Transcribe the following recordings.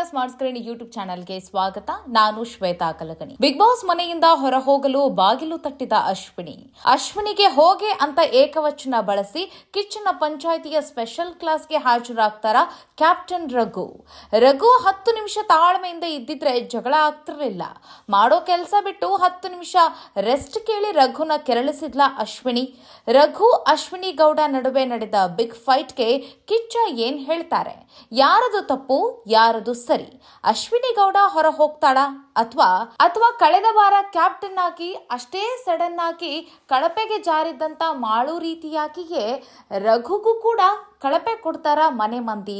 Smart screen YouTube ಚಾನೆಲ್ಗೆ ಸ್ವಾಗತ. ನಾನು ಶ್ವೇತಾ ಕಲಗಣಿ. ಬಿಗ್ ಬಾಸ್ ಮನೆಯಿಂದ ಹೊರ ಹೋಗಲು ಬಾಗಿಲು ತಟ್ಟಿದ ಅಶ್ವಿನಿಗೆ ಹೋಗೆ ಅಂತ ಏಕವಚನ ಬಳಸಿ ಕಿಚ್ಚನ ಪಂಚಾಯಿತಿಯ ಸ್ಪೆಷಲ್ ಕ್ಲಾಸ್ಗೆ ಹಾಜರಾಗ್ತಾರ ಕ್ಯಾಪ್ಟನ್ ರಘು. 10 ನಿಮಿಷ ತಾಳ್ಮೆಯಿಂದ ಇದ್ದಿದ್ರೆ ಜಗಳ ಆಗ್ತಿರ್ಲಿಲ್ಲ. ಮಾಡೋ ಕೆಲಸ ಬಿಟ್ಟು 10 ನಿಮಿಷ ರೆಸ್ಟ್ ಕೇಳಿ ರಘುನ ಕೆರಳಿಸಿದ್ಲ ಅಶ್ವಿನಿ. ರಘು ಅಶ್ವಿನಿ ಗೌಡ ನಡುವೆ ನಡೆದ ಬಿಗ್ ಫೈಟ್ಗೆ ಕಿಚ್ಚ ಏನ್ ಹೇಳ್ತಾರೆ? ಯಾರದು ತಪ್ಪು, ಯಾರದು ಸರಿ? ಅಶ್ವಿನಿ ಗೌಡ ಹೊರ ಹೋಗ್ತಾಳಾ ಅಥವಾ ಕಳೆದ ವಾರ ಕ್ಯಾಪ್ಟನ್ ಆಗಿ ಅಷ್ಟೇ ಸಡನ್ ಆಗಿ ಕಳಪೆಗೆ ಜಾರಿದ್ದಂತ ಮಾಳು ರೀತಿಯಾಗಿಯೇ ರಘುಗೂ ಕೂಡ ಕಳಪೆ ಕೊಡ್ತಾರ ಮನೆ ಮಂದಿ?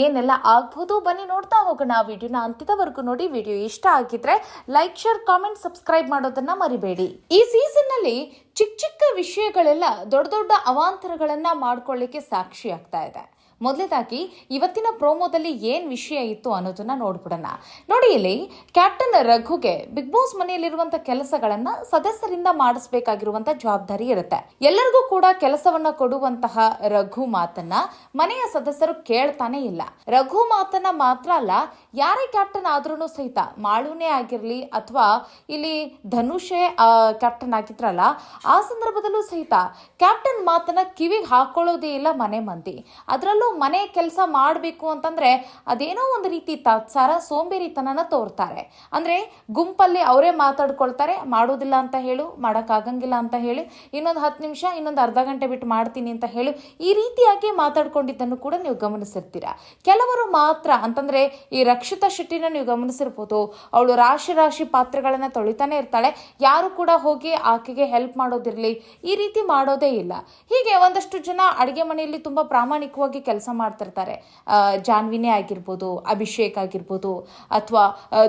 ಏನೆಲ್ಲ ಆಗ್ಬೋದು ಬನ್ನಿ ನೋಡ್ತಾ ಹೋಗೋಣ. ವಿಡಿಯೋನ ಅಂತ್ಯದವರೆಗೂ ನೋಡಿ. ವಿಡಿಯೋ ಇಷ್ಟ ಆಗಿದ್ರೆ ಲೈಕ್, ಶೇರ್, ಕಾಮೆಂಟ್, ಸಬ್ಸ್ಕ್ರೈಬ್ ಮಾಡೋದನ್ನ ಮರಿಬೇಡಿ. ಈ ಸೀಸನ್ ನಲ್ಲಿ ಚಿಕ್ಕ ವಿಷಯಗಳೆಲ್ಲ ದೊಡ್ಡ ಅವಾಂತರಗಳನ್ನ ಮಾಡ್ಕೊಳ್ಳಿಕ್ಕೆ ಸಾಕ್ಷಿ ಆಗ್ತಾ ಇದೆ. ಮೊದಲೇದಾಗಿ ಇವತ್ತಿನ ಪ್ರೋಮೋದಲ್ಲಿ ಏನ್ ವಿಷಯ ಇತ್ತು ಅನ್ನೋದನ್ನ ನೋಡ್ಬಿಡೋಣ. ನೋಡಿ, ಇಲ್ಲಿ ಕ್ಯಾಪ್ಟನ್ ರಘುಗೆ ಬಿಗ್ ಬಾಸ್ ಮನೆಯಲ್ಲಿರುವಂತಹ ಕೆಲಸಗಳನ್ನ ಸದಸ್ಯರಿಂದ ಮಾಡಿಸಬೇಕಾಗಿರುವಂತ ಜವಾಬ್ದಾರಿ ಇರುತ್ತೆ. ಎಲ್ಲರಿಗೂ ಕೂಡ ಕೆಲಸವನ್ನ ಕೊಡುವಂತಹ ರಘು ಮಾತನ್ನ ಮನೆಯ ಸದಸ್ಯರು ಕೇಳ್ತಾನೆ ಇಲ್ಲ. ರಘು ಮಾತನ್ನ ಮಾತ್ರ ಅಲ್ಲ, ಯಾರೇ ಕ್ಯಾಪ್ಟನ್ ಆದ್ರೂ ಸಹಿತ, ಮಾಳುನೇ ಆಗಿರ್ಲಿ ಅಥವಾ ಇಲ್ಲಿ ಧನುಷೇ ಕ್ಯಾಪ್ಟನ್ ಆಗಿದ್ರಲ್ಲ, ಆ ಸಂದರ್ಭದಲ್ಲೂ ಸಹಿತ ಕ್ಯಾಪ್ಟನ್ ಮಾತನ್ನ ಕಿವಿಗೆ ಹಾಕೊಳ್ಳೋದೇ ಇಲ್ಲ ಮನೆ ಮಂದಿ. ಅದರಲ್ಲೂ ಮನೆ ಕೆಲಸ ಮಾಡಬೇಕು ಅಂತಂದ್ರೆ ಅದೇನೋ ಒಂದು ರೀತಿ ತಾತ್ಸಾರ, ಸೋಂಬೇರಿತನನ ತೋರ್ತಾರೆ. ಅಂದ್ರೆ ಗುಂಪಲ್ಲಿ ಅವರೇ ಮಾತಾಡ್ಕೊಳ್ತಾರೆ, ಮಾಡೋದಿಲ್ಲ ಅಂತ ಹೇಳು, ಮಾಡೋಕ್ಕಾಗಂಗಿಲ್ಲ ಅಂತ ಹೇಳಿ, ಇನ್ನೊಂದು 10 ನಿಮಿಷ, ಇನ್ನೊಂದು ಅರ್ಧ ಗಂಟೆ ಬಿಟ್ಟು ಮಾಡ್ತೀನಿ ಅಂತ ಹೇಳು, ಈ ರೀತಿಯಾಗಿ ಮಾತಾಡ್ಕೊಂಡಿದ್ದನ್ನು ಕೂಡ ನೀವು ಗಮನಿಸಿರ್ತೀರಾ. ಕೆಲವರು ಮಾತ್ರ ಅಂತಂದ್ರೆ ಈ ರಕ್ಷಿತಾ ಶೆಟ್ಟಿನ ನೀವು ಗಮನಿಸಿರ್ಬೋದು, ಅವಳು ರಾಶಿ ಪಾತ್ರೆಗಳನ್ನ ತೊಳಿತಾನೆ ಇರ್ತಾಳೆ. ಯಾರು ಕೂಡ ಹೋಗಿ ಆಕೆಗೆ ಹೆಲ್ಪ್ ಮಾಡೋದಿರ್ಲಿ, ಈ ರೀತಿ ಮಾಡೋದೇ ಇಲ್ಲ. ಹೀಗೆ ಒಂದಷ್ಟು ಜನ ಅಡಿಗೆ ಮನೆಯಲ್ಲಿ ತುಂಬಾ ಪ್ರಾಮಾಣಿಕವಾಗಿ ಕೆಲಸ ಮಾಡ್ತಿರ್ತಾರೆ. ಜಾನ್ವಿನೇ ಆಗಿರ್ಬೋದು, ಅಭಿಷೇಕ್ ಆಗಿರ್ಬೋದು, ಅಥವಾ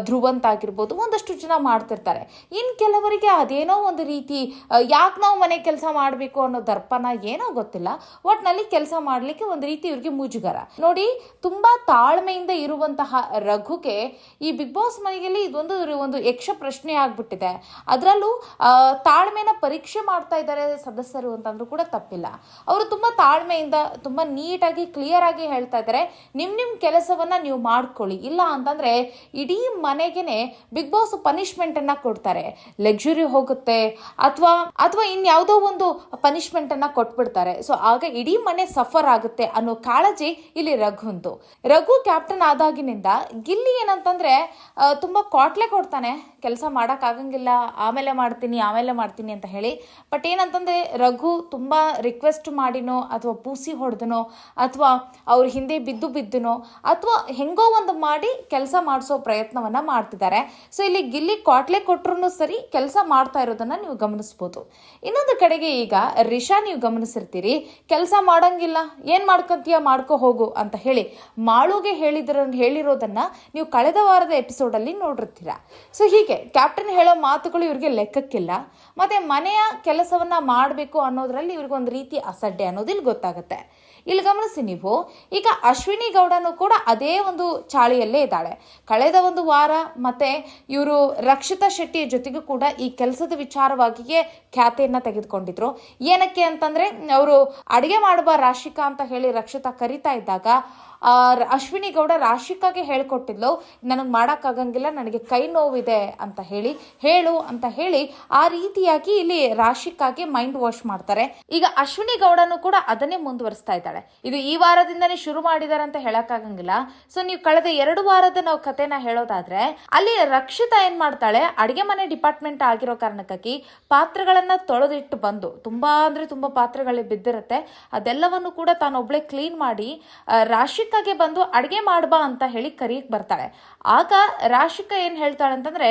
ಧ್ರುವಂತ್ ಆಗಿರ್ಬೋದು, ಒಂದಷ್ಟು ಜನ ಮಾಡ್ತಿರ್ತಾರೆ. ಇನ್ ಕೆಲವರಿಗೆ ಅದೇನೋ ಒಂದು ರೀತಿ ಯಾಕೆ ನಾವು ಮನೆ ಕೆಲಸ ಮಾಡಬೇಕು ಅನ್ನೋ ದರ್ಪಣ ಏನೋ ಗೊತ್ತಿಲ್ಲ, ಒಟ್ನಲ್ಲಿ ಕೆಲಸ ಮಾಡ್ಲಿಕ್ಕೆ ಒಂದು ರೀತಿ ಇವ್ರಿಗೆ ಮುಜುಗರ. ನೋಡಿ, ತುಂಬಾ ತಾಳ್ಮೆಯಿಂದ ಇರುವಂತಹ ರಘುಗೆ ಈ ಬಿಗ್ ಬಾಸ್ ಮನೆಯಲ್ಲಿ ಇದೊಂದು ಯಕ್ಷ ಪ್ರಶ್ನೆ ಆಗ್ಬಿಟ್ಟಿದೆ. ಅದರಲ್ಲೂ ತಾಳ್ಮೆನ ಪರೀಕ್ಷೆ ಮಾಡ್ತಾ ಇದ್ದಾರೆ ಸದಸ್ಯರು ಅಂತಂದ್ರೂ ಕೂಡ ತಪ್ಪಿಲ್ಲ. ಅವರು ತುಂಬಾ ತಾಳ್ಮೆಯಿಂದ ತುಂಬಾ ನೀಟಾಗಿ ಕ್ಲಿಯರ್ ಆಗಿ ಹೇಳ್ತಾ ಇದ್ದಾರೆ, ನಿಮ್ ಕೆಲಸವನ್ನ ನೀವು ಮಾಡ್ಕೊಳ್ಳಿ, ಇಲ್ಲ ಅಂತಂದ್ರೆ ಇಡೀ ಮನೆಗೆನೆ ಬಿಗ್ ಬಾಸ್ ಪನಿಷ್ಮೆಂಟ್ ಅನ್ನ ಕೊಡ್ತಾರೆ. ಲಕ್ಸುರಿ ಹೋಗುತ್ತೆ ಅಥವಾ ಇನ್ಯಾವುದೋ ಒಂದು ಪನಿಷ್ಮೆಂಟ್ ಅನ್ನ ಕೊಟ್ಬಿಡ್ತಾರೆ. ಸೊ ಆಗ ಇಡೀ ಮನೆ ಸಫರ್ ಆಗುತ್ತೆ ಅನ್ನೋ ಕಾಳಜಿ ಇಲ್ಲಿ ರಘು ಕ್ಯಾಪ್ಟನ್ ಆದಾಗಿನಿಂದ ಗಿಲ್ಲಿ ಏನಂತಂದ್ರೆ ತುಂಬಾ ಕ್ವಾಟ್ಲೆ ಕೊಡ್ತಾನೆ, ಕೆಲಸ ಮಾಡಕ್ ಆಗಂಗಿಲ್ಲ, ಆಮೇಲೆ ಮಾಡ್ತೀನಿ ಅಂತ ಹೇಳಿ. ಬಟ್ ಏನಂತಂದ್ರೆ ರಘು ತುಂಬಾ ರಿಕ್ವೆಸ್ಟ್ ಮಾಡಿನೋ ಅಥವಾ ಪೂಸಿ ಹೊಡೆದನೋ ಅಥವಾ ಅವ್ರ ಹಿಂದೆ ಬಿದ್ದುನೋ ಅಥವಾ ಹೆಂಗೋ ಒಂದು ಮಾಡಿ ಕೆಲಸ ಮಾಡಿಸೋ ಪ್ರಯತ್ನವನ್ನ ಮಾಡ್ತಿದ್ದಾರೆ. ಸೊ ಇಲ್ಲಿ ಗಿಲ್ಲಿ ಕ್ವಾಟ್ಲೆ ಕೊಟ್ರು ಸರಿ ಕೆಲಸ ಮಾಡ್ತಾ ಇರೋದನ್ನ ನೀವು ಗಮನಿಸಬಹುದು. ಇನ್ನೊಂದು ಕಡೆಗೆ ಈಗ ರಿಷಾ ನೀವು ಗಮನಿಸಿರ್ತೀರಿ, ಕೆಲಸ ಮಾಡಂಗಿಲ್ಲ, ಏನ್ ಮಾಡ್ಕೊಂತೀಯ ಮಾಡ್ಕೋ ಹೋಗು ಅಂತ ಹೇಳಿ ಮಾಳುಗೆ ಹೇಳಿರೋದನ್ನ ನೀವು ಕಳೆದ ವಾರದ ಎಪಿಸೋಡ್ ಅಲ್ಲಿ ನೋಡಿರ್ತೀರಾ. ಸೊ ಹೀಗೆ ಕ್ಯಾಪ್ಟನ್ ಹೇಳೋ ಮಾತುಗಳು ಇವ್ರಿಗೆ ಲೆಕ್ಕಕ್ಕಿಲ್ಲ. ಮತ್ತೆ ಮನೆಯ ಕೆಲಸವನ್ನ ಮಾಡಬೇಕು ಅನ್ನೋದ್ರಲ್ಲಿ ಇವ್ರಿಗೆ ಒಂದು ರೀತಿ ಅಸಡ್ಡೆ ಅನ್ನೋದು ಇಲ್ಲಿ ಗೊತ್ತಾಗುತ್ತೆ. ಇಲ್ಲಿ ಗಮನಿಸಿ ನೀವು, ಈಗ ಅಶ್ವಿನಿ ಗೌಡನು ಕೂಡ ಅದೇ ಒಂದು ಚಾಳಿಯಲ್ಲೇ ಇದ್ದಾಳೆ. ಕಳೆದ ಒಂದು ವಾರ ಮತ್ತೆ ಇವರು ರಕ್ಷಿತಾ ಶೆಟ್ಟಿಯ ಜೊತೆಗೂ ಕೂಡ ಈ ಕೆಲಸದ ವಿಚಾರವಾಗಿಯೇ ಖ್ಯಾತೆಯನ್ನ ತೆಗೆದುಕೊಂಡಿದ್ರು. ಏನಕ್ಕೆ ಅಂತಂದ್ರೆ ಅವರು ಅಡಿಗೆ ಮಾಡುವ ರಾಶಿಕಾ ಅಂತ ಹೇಳಿ ರಕ್ಷಿತಾ ಕರಿತಾ ಇದ್ದಾಗ ಅಶ್ವಿನಿ ಗೌಡ ರಾಶಿಕಾಗೆ ಹೇಳ್ಕೊಟ್ಟಿದ್ಲು, ನನಗೆ ಮಾಡೋಕ್ಕಾಗಂಗಿಲ್ಲ, ನನಗೆ ಕೈ ನೋವಿದೆ ಅಂತ ಹೇಳಿ ಆ ರೀತಿಯಾಗಿ ಇಲ್ಲಿ ರಾಶಿಕಾಗೆ ಮೈಂಡ್ ವಾಶ್ ಮಾಡ್ತಾರೆ. ಈಗ ಅಶ್ವಿನಿ ಗೌಡನು ಕೂಡ ಅದನ್ನೇ ಮುಂದುವರಿಸ್ತಾ ಇದ್ದಾಳೆ. ಇದು ಈ ವಾರದಿಂದನೇ ಶುರು ಮಾಡಿದಾರೆ ಅಂತ ಹೇಳಕ್ಕಾಗಂಗಿಲ್ಲ. ಸೊ ನೀವು ಕಳೆದ 2 ವಾರದ ನಾವು ಕಥೆನ ಹೇಳೋದಾದ್ರೆ ಅಲ್ಲಿ ರಕ್ಷಿತಾ ಏನ್ ಮಾಡ್ತಾಳೆ, ಅಡಿಗೆ ಮನೆ ಡಿಪಾರ್ಟ್ಮೆಂಟ್ ಆಗಿರೋ ಕಾರಣಕ್ಕಾಗಿ ಪಾತ್ರೆಗಳನ್ನ ತೊಳೆದಿಟ್ಟು ಬಂದು ತುಂಬಾ ಪಾತ್ರೆಗಳು ಬಿದ್ದಿರುತ್ತೆ, ಅದೆಲ್ಲವನ್ನು ಕೂಡ ತಾನೊಬ್ಳೆ ಕ್ಲೀನ್ ಮಾಡಿ ರಾಶಿಕಾಗೆ ಬಂದು ಅಡಿಗೆ ಮಾಡ್ಬಾ ಅಂತ ಹೇಳಿ ಕರಿಯಕ್ ಬರ್ತಾಳೆ. ಆಗ ರಾಶಿಕಾ ಏನ್ ಹೇಳ್ತಾಳೆ ಅಂತಂದ್ರೆ,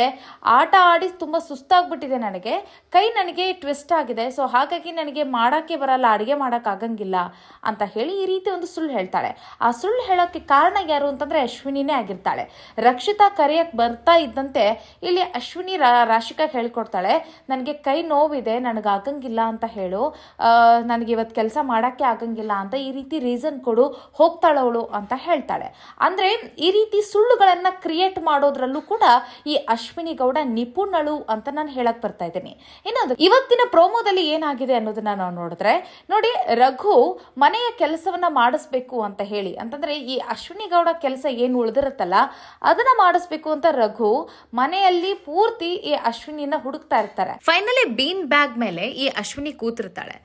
ಆಟ ಆಡಿ ತುಂಬಾ ಸುಸ್ತಾಗ್ಬಿಟ್ಟಿದೆ, ನನಗೆ ಟ್ವಿಸ್ಟ್ ಆಗಿದೆ, ಸೊ ಹಾಗಾಗಿ ನನಗೆ ಮಾಡಕ್ಕೆ ಬರಲ್ಲ, ಅಡಿಗೆ ಮಾಡಕ್ ಆಗಂಗಿಲ್ಲ ಅಂತ ಹೇಳಿ ಈ ರೀತಿ ಒಂದು ಸುಳ್ಳು ಹೇಳ್ತಾಳೆ. ಆ ಸುಳ್ಳು ಹೇಳೋಕೆ ಕಾರಣ ಯಾರು ಅಂತಂದ್ರೆ ಅಶ್ವಿನಿನೇ ಆಗಿರ್ತಾಳೆ. ರಕ್ಷಿತಾ ಕರಿಯಕ್ ಬರ್ತಾ ಇದ್ದಂತೆ ಇಲ್ಲಿ ಅಶ್ವಿನಿ ರಾಶಿಕಾ ಹೇಳ್ಕೊಡ್ತಾಳೆ, ನನಗೆ ಕೈ ನೋವಿದೆ, ನನಗೆ ಆಗಂಗಿಲ್ಲ ಅಂತ ಹೇಳು, ನನಗೆ ಇವತ್ತು ಕೆಲಸ ಮಾಡಕ್ಕೆ ಆಗಂಗಿಲ್ಲ ಅಂತ ಈ ರೀತಿ ರೀಸನ್ ಕೊಡು, ಹೋಗ್ತಾಳವಳು ಅಂತ ಹೇಳ್ತಾಳೆ. ಅಂದ್ರೆ ಈ ರೀತಿ ಸುಳ್ಳುಗಳನ್ನ ಕ್ರಿಯೇಟ್ ಮಾಡೋದ್ರಲ್ಲೂ ಕೂಡ ಈ ಅಶ್ವಿನಿ ಗೌಡ ನಿಪುಣಳು ಅಂತ ನಾನು ಹೇಳಕ್ ಬರ್ತಾ ಇದ್ದೀನಿ. ಇನ್ನೊಂದು, ಇವತ್ತಿನ ಪ್ರೋಮೋದಲ್ಲಿ ಏನಾಗಿದೆ ಅನ್ನೋದನ್ನ ನಾವು ನೋಡಿದ್ರೆ, ನೋಡಿ, ರಘು ಮನೆಯ ಕೆಲಸವನ್ನ ಮಾಡಿಸ್ಬೇಕು ಅಂತ ಹೇಳಿ, ಅಂತಂದ್ರೆ ಈ ಅಶ್ವಿನಿ ಗೌಡ ಕೆಲಸ ಏನು ಉಳಿದಿರುತ್ತಲ್ಲ ಅದನ್ನ ಮಾಡಿಸ್ಬೇಕು ಅಂತ ರಘು ಮನೆಯಲ್ಲಿ ಪೂರ್ತಿ ಈ ಅಶ್ವಿನಿನ ಹುಡುಕ್ತಾ ಇರ್ತಾರೆ. ಫೈನಲಿ ಬೀನ್ ಬ್ಯಾಗ್ ಮೇಲೆ ಈ ಅಶ್ವಿನಿ ಕೂತಿರ್ತಾಳೆ.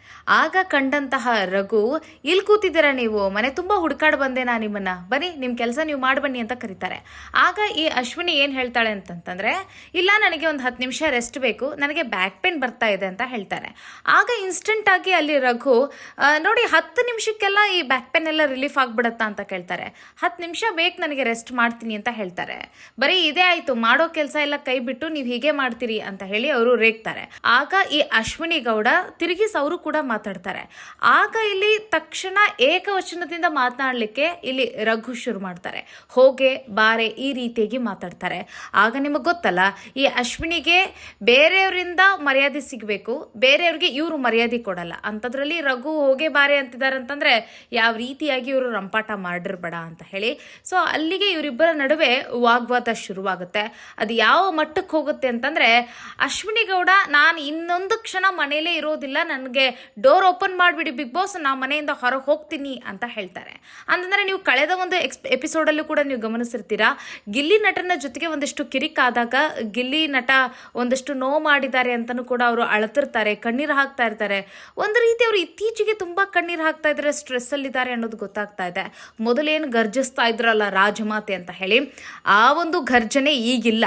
ಆಗ ಕಂಡಂತಹ ರಘು, ಇಲ್ಲಿ ಕೂತಿದ್ದೀರಾ ನೀವು, ಮನೆ ತುಂಬಾ ಹುಡುಕಾಡ್ ಬಂದೆ ನಾ ನಿಮ್ಮನ್ನ, ಬನ್ನಿ ನಿಮ್ ಕೆಲಸ ನೀವು ಮಾಡ್ಬನ್ನಿ ಅಂತ ಕರೀತಾರೆ. ಆಗ ಈ ಅಶ್ವಿನಿ ಏನ್ ಹೇಳ್ತಾಳೆ ಅಂತಂದ್ರೆ, ಇಲ್ಲ ನನಗೆ ಒಂದು 10 ನಿಮಿಷ ರೆಸ್ಟ್ ಬೇಕು, ನನಗೆ ಬ್ಯಾಕ್ ಪೇನ್ ಬರ್ತಾ ಇದೆ ಅಂತ ಹೇಳ್ತಾರೆ. ಆಗ ಇನ್ಸ್ಟೆಂಟ್ ಆಗಿ ಅಲ್ಲಿ ರಘು, ನೋಡಿ 10 ನಿಮಿಷಕ್ಕೆಲ್ಲ ಈ ಬ್ಯಾಕ್ ಪೇನ್ ಎಲ್ಲ ರಿಲೀಫ್ ಆಗ್ಬಿಡತ್ತಾ ಅಂತ ಕೇಳ್ತಾರೆ. 10 ನಿಮಿಷ ಬೇಕು ನನಗೆ ರೆಸ್ಟ್ ಮಾಡ್ತೀನಿ ಅಂತ ಹೇಳ್ತಾರೆ. ಬರೀ ಇದೇ ಆಯ್ತು, ಮಾಡೋ ಕೆಲಸ ಎಲ್ಲ ಕೈ ಬಿಟ್ಟು ನೀವು ಹೀಗೆ ಮಾಡ್ತೀರಿ ಅಂತ ಹೇಳಿ ಅವರು ರೇಗ್ತಾರೆ. ಆಗ ಈ ಅಶ್ವಿನಿ ಗೌಡ ತಿರುಗಿಸ್ ಅವರು ಕೂಡ ಮಾತಾಡ್ತಾರೆ. ಆಗ ಇಲ್ಲಿ ತಕ್ಷಣ ಏಕವಚನದಿಂದ ಮಾತನಾಡ್ಲಿಕ್ಕೆ ಇಲ್ಲಿ ರಘು ಶುರು ಮಾಡ್ತಾರೆ. ಹೋಗೆ ಬಾರೆ ಈ ರೀತಿಯಾಗಿ ಮಾತಾಡ್ತಾರೆ. ಆಗ ನಿಮಗೆ ಗೊತ್ತಲ್ಲ, ಈ ಅಶ್ವಿನಿಗೆ ಬೇರೆಯವರಿಂದ ಮರ್ಯಾದೆ ಸಿಗಬೇಕು, ಬೇರೆಯವ್ರಿಗೆ ಇವರು ಮರ್ಯಾದೆ ಕೊಡಲ್ಲ. ಅಂಥದ್ರಲ್ಲಿ ರಘು ಹೋಗೆ ಬಾರೆ ಅಂತಿದ್ದಾರೆ ಅಂತಂದ್ರೆ ಯಾವ ರೀತಿಯಾಗಿ ಇವರು ರಂಪಾಟ ಮಾಡಿರ್ಬೇಡ ಅಂತ ಹೇಳಿ. ಸೊ ಅಲ್ಲಿಗೆ ಇವರಿಬ್ಬರ ನಡುವೆ ವಾಗ್ವಾದ ಶುರುವಾಗುತ್ತೆ. ಅದು ಯಾವ ಮಟ್ಟಕ್ಕೆ ಹೋಗುತ್ತೆ ಅಂತಂದ್ರೆ, ಅಶ್ವಿನಿ ಗೌಡ ನಾನು ಇನ್ನೊಂದು ಕ್ಷಣ ಮನೇಲೇ ಇರೋದಿಲ್ಲ, ನನಗೆ ಡೋರ್ ಓಪನ್ ಮಾಡಿಬಿಡಿ ಬಿಗ್ ಬಾಸ್, ನಾ ಮನೆಯಿಂದ ಹೊರಗೆ ಹೋಗ್ತೀನಿ ಅಂತ ಹೇಳ್ತಾರೆ. ಅಂತಂದ್ರೆ ನೀವು ಕಳೆದ ಒಂದು ಎಪಿಸೋಡಲ್ಲೂ ಕೂಡ ನೀವು ಗಮನಿಸಿರ್ತೀರಾ, ಗಿಲ್ಲಿ ನಟನ ಜೊತೆಗೆ ಒಂದಷ್ಟು ಕಿರಿಕಾದಾಗ ಗಿಲ್ಲಿ ನಟ ಒಂದಷ್ಟು ನೋವು ಮಾಡಿದ್ದಾರೆ ಅಂತಲೂ ಕೂಡ ಅವರು ಅಳ್ತಿರ್ತಾರೆ, ಕಣ್ಣೀರು ಹಾಕ್ತಾ ಇರ್ತಾರೆ. ಒಂದು ರೀತಿ ಅವರು ಇತ್ತೀಚೆಗೆ ತುಂಬಾ ಕಣ್ಣೀರು ಹಾಕ್ತಾ ಇದ್ದಾರೆ, ಸ್ಟ್ರೆಸ್ ಅಲ್ಲಿದ್ದಾರೆ ಅನ್ನೋದು ಗೊತ್ತಾಗ್ತಾ ಇದೆ. ಮೊದಲೇನು ಗರ್ಜಿಸ್ತಾ ಇದ್ರಲ್ಲ ರಾಜಮಾತೆ ಅಂತ ಹೇಳಿ, ಆ ಒಂದು ಗರ್ಜನೆ ಈಗಿಲ್ಲ.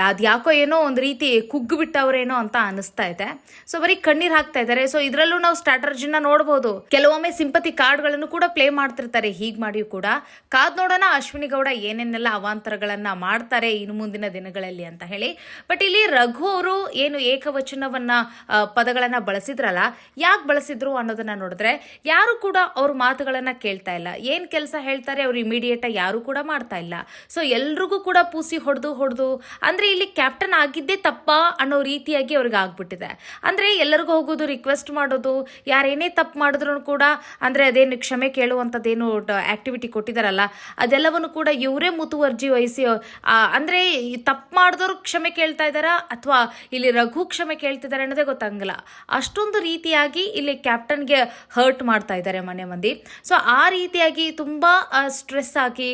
ಅದ್ಯಾಕೋ ಏನೋ ಒಂದು ರೀತಿ ಕುಗ್ಗು ಬಿಟ್ಟವ್ರೇನೋ ಅಂತ ಅನಿಸ್ತಾ ಇದೆ. ಸೊ ಬರೀ ಕಣ್ಣೀರು ಹಾಕ್ತಾ ಇದ್ದಾರೆ. ಸೊ ಇದರಲ್ಲೂ ನಾವು ಸ್ಟ್ರಾಟಜಿನ ನೋಡ್ಬೋದು. ಕೆಲವೊಮ್ಮೆ ಸಿಂಪತಿ ಕಾರ್ಡ್ಗಳನ್ನು ಕೂಡ ಪ್ಲೇ ಮಾಡ್ತಿರ್ತಾರೆ. ಹೀಗೆ ಮಾಡಿಯೂ ಕೂಡ ಕಾದ್ ನೋಡೋಣ ಅಶ್ವಿನಿ ಗೌಡ ಏನೇನೆಲ್ಲ ಅವಾಂತರಗಳನ್ನ ಮಾಡ್ತಾರೆ ಇನ್ನು ಮುಂದಿನ ದಿನಗಳಲ್ಲಿ ಅಂತ ಹೇಳಿ. ಬಟ್ ಇಲ್ಲಿ ರಘು ಅವರು ಏನು ಏಕವಚನವನ್ನ ಪದಗಳನ್ನ ಬಳಸಿದ್ರಲ್ಲ, ಯಾಕೆ ಬಳಸಿದ್ರು ಅನ್ನೋದನ್ನ ನೋಡಿದ್ರೆ ಯಾರು ಕೂಡ ಅವ್ರ ಮಾತುಗಳನ್ನ ಕೇಳ್ತಾ ಇಲ್ಲ. ಏನ್ ಕೆಲಸ ಹೇಳ್ತಾರೆ ಅವ್ರು ಇಮಿಡಿಯೇಟ್ ಯಾರು ಕೂಡ ಮಾಡ್ತಾ ಇಲ್ಲ. ಸೊ ಎಲ್ರಿಗೂ ಕೂಡ ಪೂಸಿ ಹೊಡೆದು ಅಂದ್ರೆ ಇಲ್ಲಿ ಕ್ಯಾಪ್ಟನ್ ಆಗಿದ್ದೇ ತಪ್ಪಾ ಅನ್ನೋ ರೀತಿಯಾಗಿ ಅವ್ರಿಗೆ ಆಗ್ಬಿಟ್ಟಿದೆ. ಅಂದ್ರೆ ಎಲ್ಲರಿಗೂ ಹೋಗೋದು, ರಿಕ್ವೆಸ್ಟ್ ಮಾಡೋದು, ಯಾರೇನೇ ತಪ್ಪು ಮಾಡಿದ್ರು ಕೂಡ ಅಂದ್ರೆ ಅದೇನು ಕ್ಷಮೆ ಕೇಳುವಂಥದ್ದೇನು ಆಕ್ಟಿವಿಟಿ ಕೊಟ್ಟಿದಾರಲ್ಲ, ಅದೆಲ್ಲವನ್ನು ಕೂಡ ಇವರೇ ಮುತುವರ್ಜಿ ವಹಿಸಿ ಅಂದ್ರೆ ತಪ್ಪು ಮಾಡಿದವರು ಕ್ಷಮೆ ಕೇಳ್ತಾ ಇದ್ದಾರಾ ಅಥವಾ ಇಲ್ಲಿ ರಘು ಕ್ಷಮೆ ಕೇಳ್ತಿದ್ದಾರೆ ಅನ್ನೋದೇ ಗೊತ್ತಾಗಂಗಿಲ್ಲ. ಅಷ್ಟೊಂದು ರೀತಿಯಾಗಿ ಇಲ್ಲಿ ಕ್ಯಾಪ್ಟನ್ಗೆ ಹರ್ಟ್ ಮಾಡ್ತಾ ಇದ್ದಾರೆ ಮನೆ ಮಂದಿ. ಸೊ ಆ ರೀತಿಯಾಗಿ ತುಂಬಾ ಸ್ಟ್ರೆಸ್ ಆಗಿ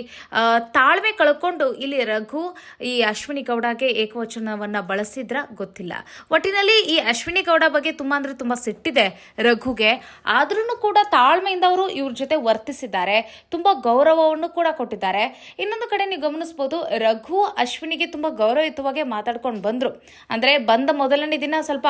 ತಾಳ್ಮೆ ಕಳ್ಕೊಂಡು ಇಲ್ಲಿ ರಘು ಈ ಅಶ್ವಿನಿ ಗೌಡಗೆ ಏಕವಚನವನ್ನ ಬಳಸಿದ್ರ ಗೊತ್ತಿಲ್ಲ. ಒಟ್ಟಿನಲ್ಲಿ ಈ ಅಶ್ವಿನಿ ಗೌಡ ಬಗ್ಗೆ ತುಂಬಾ ಅಂದ್ರೆ ತುಂಬಾ ಸಿಟ್ಟಿದೆ ರಘುಗೆ. ಆದ್ರೂ ಕೂಡ ತಾಳ್ಮೆಯಿಂದ ಅವರು ಇವ್ರ ಜೊತೆ ವರ್ತಿಸಿದ್ದಾರೆ, ತುಂಬಾ ಗೌರವವನ್ನು ಕೂಡ ಕೊಟ್ಟಿದ್ದಾರೆ. ಇನ್ನೊಂದು ಕಡೆ ನೀವು ಗಮನಿಸಬಹುದು, ರಘು ಅಶ್ವಿನಿಗೆ ತುಂಬಾ ಗೌರವಯುತವಾಗಿ ಮಾತಾಡ್ಕೊಂಡು ಬಂದ್ರು. ಅಂದ್ರೆ ಬಂದ ಮೊದಲನೇ ದಿನ ಸ್ವಲ್ಪ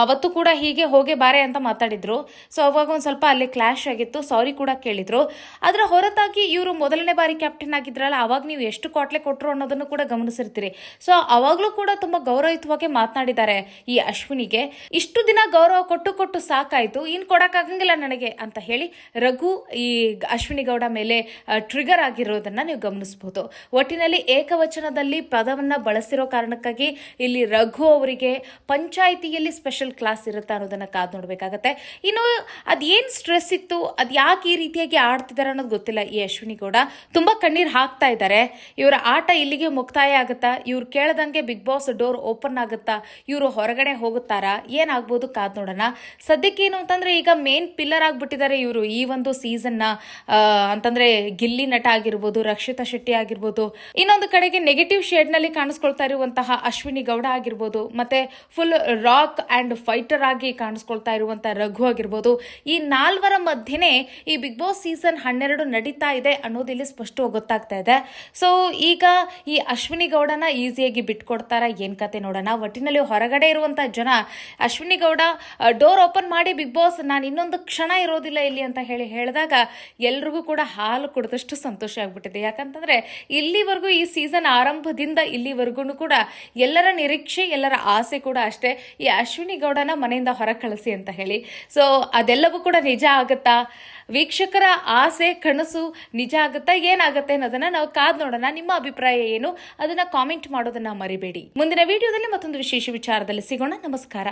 ಅವತ್ತು ಕೂಡ ಹೀಗೆ ಹೋಗೆ ಬಾರೆ ಅಂತ ಮಾತಾಡಿದ್ರು. ಸೊ ಅವಾಗ ಒಂದ್ ಸ್ವಲ್ಪ ಅಲ್ಲಿ ಕ್ಲಾಶ್ ಆಗಿತ್ತು, ಸಾರಿ ಕೂಡ ಕೇಳಿದ್ರು. ಅದರ ಹೊರತಾಗಿ ಇವರು ಮೊದಲನೇ ಬಾರಿ ಕ್ಯಾಪ್ಟನ್ ಆಗಿದ್ರಲ್ಲ, ಅವಾಗ ನೀವು ಎಷ್ಟು ಕ್ವಾಟ್ಲೆ ಕೊಟ್ರು ಅನ್ನೋದನ್ನು ಕೂಡ ಗಮನಿಸಿರ್ತೀರಿ. ಸೊ ಅವಾಗ್ಲೂ ಕೂಡ ತುಂಬಾ ಗೌರವಯುತವಾಗಿ ಮಾತನಾಡಿದ್ದಾರೆ ಈ ಅಶ್ವಿನಿಗೆ. ಇಷ್ಟು ದಿನ ಗೌರವ ಕೊಟ್ಟು ಸಾಕಾಯ್ತು, ಇನ್ ಕೊಡಕ್ಕಾಗಂಗಿಲ್ಲ ನನಗೆ ಅಂತ ಹೇಳಿ ರಘು ಈ ಅಶ್ವಿನಿ ಗೌಡ ಮೇಲೆ ಟ್ರಿಗರ್ ಆಗಿರೋದನ್ನ ನೀವು ಗಮನಿಸಬಹುದು. ಒಟ್ಟಿನಲ್ಲಿ ಏಕವಚನದಲ್ಲಿ ಪದವನ್ನ ಬಳಸಿರೋ ಕಾರಣಕ್ಕಾಗಿ ಇಲ್ಲಿ ರಘು ಅವರಿಗೆ ಪಂಚಾಯಿತಿಯಲ್ಲಿ ಸ್ಪೆಷಲ್ ಕ್ಲಾಸ್ ಇರುತ್ತೆ ಅನ್ನೋದನ್ನ ಕಾದ್ ನೋಡ್ಬೇಕಾಗತ್ತೆ. ಇನ್ನು ಅದೇನ್ ಸ್ಟ್ರೆಸ್ ಇತ್ತು, ಅದ್ ಯಾಕೆ ಈ ರೀತಿಯಾಗಿ ಆಡ್ತಿದ್ದಾರೆ ಅನ್ನೋದು ಗೊತ್ತಿಲ್ಲ. ಈ ಅಶ್ವಿನಿ ಗೌಡ ತುಂಬಾ ಕಣ್ಣೀರ್ ಹಾಕ್ತಾ ಇದ್ದಾರೆ. ಇವರ ಆಟ ಇಲ್ಲಿಗೆ ಮುಕ್ತಾಯ ಆಗುತ್ತಾ, ಇವ್ರು ಕೇಳದಂಗೆ ಬಿಗ್ ಬಾಸ್ ಡೋರ್ ಓಪನ್ ಆಗುತ್ತಾ, ಇವರು ಹೊರಗಡೆ ಹೋಗುತ್ತಾರಾ, ಏನಾಗ್ಬೋದು ಕಾದ್ ನೋಡೋಣ. ಸದ್ಯಕ್ಕೆ ಏನು ಅಂತಂದ್ರೆ ಈಗ ಮೇನ್ ಪಿಲ್ಲರ್ ಆಗ್ಬಿಟ್ಟಿದ್ದಾರೆ ಇವರು ಈ ಒಂದು ಸೀಸನ್ ನ. ಅಂತಂದ್ರೆ ಗಿಲ್ಲಿ ನಟ ಆಗಿರ್ಬೋದು, ರಕ್ಷಿತಾ ಶೆಟ್ಟಿ ಆಗಿರ್ಬೋದು, ಇನ್ನೊಂದು ಕಡೆಗೆ ನೆಗೆಟಿವ್ ಶೇಡ್ ನಲ್ಲಿ ಕಾಣಿಸ್ಕೊಳ್ತಾ ಇರುವಂತಹ ಅಶ್ವಿನಿ ಗೌಡ ಆಗಿರ್ಬೋದು, ಮತ್ತೆ ಫುಲ್ ರಾಕ್ ಅಂಡ್ ಫೈಟರ್ ಆಗಿ ಕಾಣಿಸ್ಕೊಳ್ತಾ ಇರುವಂತಹ ರಘು ಆಗಿರ್ಬೋದು, ಈ 4 ಮಧ್ಯೆನೆ ಈ ಬಿಗ್ ಬಾಸ್ ಸೀಸನ್ 12 ನಡೀತಾ ಇದೆ ಅನ್ನೋದು ಇಲ್ಲಿ ಸ್ಪಷ್ಟವಾಗಿ ಗೊತ್ತಾಗ್ತಾ ಇದೆ. ಸೊ ಈಗ ಈ ಅಶ್ವಿನಿ ಗೌಡನ ಈಸಿಯಾಗಿ ಬಿಟ್ಕೊಡ್ತಾರ, ಏನ್ ಕತೆ ನೋಡೋಣ. ಒಟ್ಟಿನಲ್ಲಿ ಹೊರಗಡೆ ಇರುವಂತಹ ಜನ ಅಶ್ವಿನಿ ಗೌಡ ಡೋರ್ ಓಪನ್ ಮಾಡಿ ಬಿಗ್ ಬಾಸ್ ನಾನು ಇನ್ನೊಂದು ಕ್ಷಣ ಇರೋದಿಲ್ಲ ಇಲ್ಲಿ ಅಂತ ಹೇಳಿದಾಗ ಎಲ್ರಿಗೂ ಕೂಡ ಹಾಲು ಕುಡಿದಷ್ಟು ಸಂತೋಷ ಆಗ್ಬಿಟ್ಟಿದೆ. ಯಾಕಂತಂದ್ರೆ ಇಲ್ಲಿವರೆಗೂ ಈ ಸೀಸನ್ ಆರಂಭದಿಂದ ಇಲ್ಲಿವರೆಗೂ ಕೂಡ ಎಲ್ಲರ ನಿರೀಕ್ಷೆ, ಎಲ್ಲರ ಆಸೆ ಕೂಡ ಅಷ್ಟೇ, ಈ ಅಶ್ವಿನಿ ಗೌಡನ ಮನೆಯಿಂದ ಹೊರ ಕಳಿಸಿ ಅಂತ ಹೇಳಿ. ಸೊ ಅದೆಲ್ಲವೂ ಕೂಡ ನಿಜ ಆಗುತ್ತಾ, ವೀಕ್ಷಕರ ಆಸೆ ಕನಸು ನಿಜ ಆಗುತ್ತಾ, ಏನಾಗುತ್ತೆ ಅನ್ನೋದನ್ನ ನಾವು ಕಾದ್ ನೋಡೋಣ. ನಿಮ್ಮ ಅಭಿಪ್ರಾಯ ಏನು ಅದನ್ನ ಕಾಮೆಂಟ್ ಮಾಡೋದನ್ನ ಮರಿಬೇಡಿ. ಮುಂದಿನ ವಿಡಿಯೋದಲ್ಲಿ ಮತ್ತೊಂದು ವಿಶೇಷ ವಿಚಾರದಲ್ಲಿ ಸಿಗೋಣ. ನಮಸ್ಕಾರ.